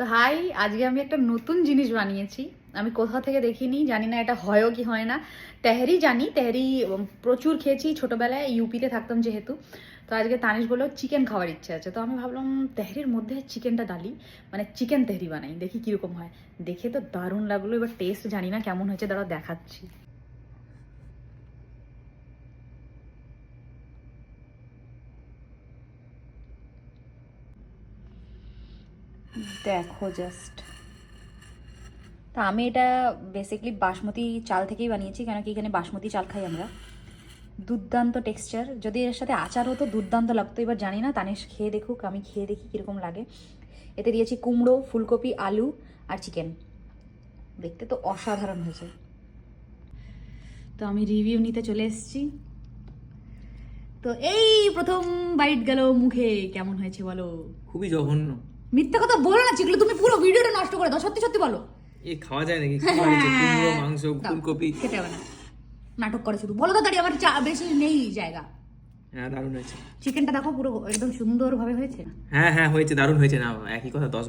তো হাই, আজকে আমি একটা নতুন জিনিস বানিয়েছি। আমি কোথা থেকে দেখিনি, জানি না এটা হয়ও কি হয় না। তেহারি জানি, তেহারি প্রচুর খেয়েছি ছোটবেলায়, ইউপিতে থাকতাম যেহেতু। তো আজকে তানিশ বললো চিকেন খাওয়ার ইচ্ছে আছে, তো আমি ভাবলাম তেহারির মধ্যে চিকেনটা ডালি, মানে চিকেন তেহারি বানাই, দেখি কিরকম হয়। দেখে তো দারুণ লাগলো, এবার টেস্ট জানি না কেমন হয়েছে, দাঁড়াও দেখাচ্ছি। দেখো জাস্ট। তা আমি এটা বেসিকলি বাসমতি চাল থেকেই বানিয়েছি, কেন কি এখানে বাসমতি চাল খাই আমরা। দুর্দান্ত টেক্সচার, যদি এর সাথে আচার হতো দুর্দান্ত লাগতো। এবার জানি না, তানিশ খেয়ে দেখুক, আমি খেয়ে দেখি কীরকম লাগে। এতে দিয়েছি কুমড়ো, ফুলকপি, আলু আর চিকেন। দেখতে তো অসাধারণ হয়েছে। তো আমি রিভিউ নিতে চলে এসেছি। তো এই প্রথম বাইট গেল মুখে, কেমন হয়েছে বলো? খুবই জঘন্য। মিথ্যা কথা বলো না চিকলু, তুমি পুরো ভিডিওটা নষ্ট করে দাও, সত্যি সত্যি বলো। এ খাওয়া যায় নাকি? কি বানিয়েছে? কুমড়ো, মাংস, দাও, ফুলকপি। খেতে হবে না, নাটক করে শুধু। বলো তাড়াতাড়ি, আমার বেশি নেই জায়গা। হ্যাঁ, দারুণ হয়েছে। চিকেনটা দেখো, পুরো একদম সুন্দরভাবে হয়েছে। হ্যাঁ হ্যাঁ, হয়েছে, দারুণ হয়েছে। না, একই কথা 10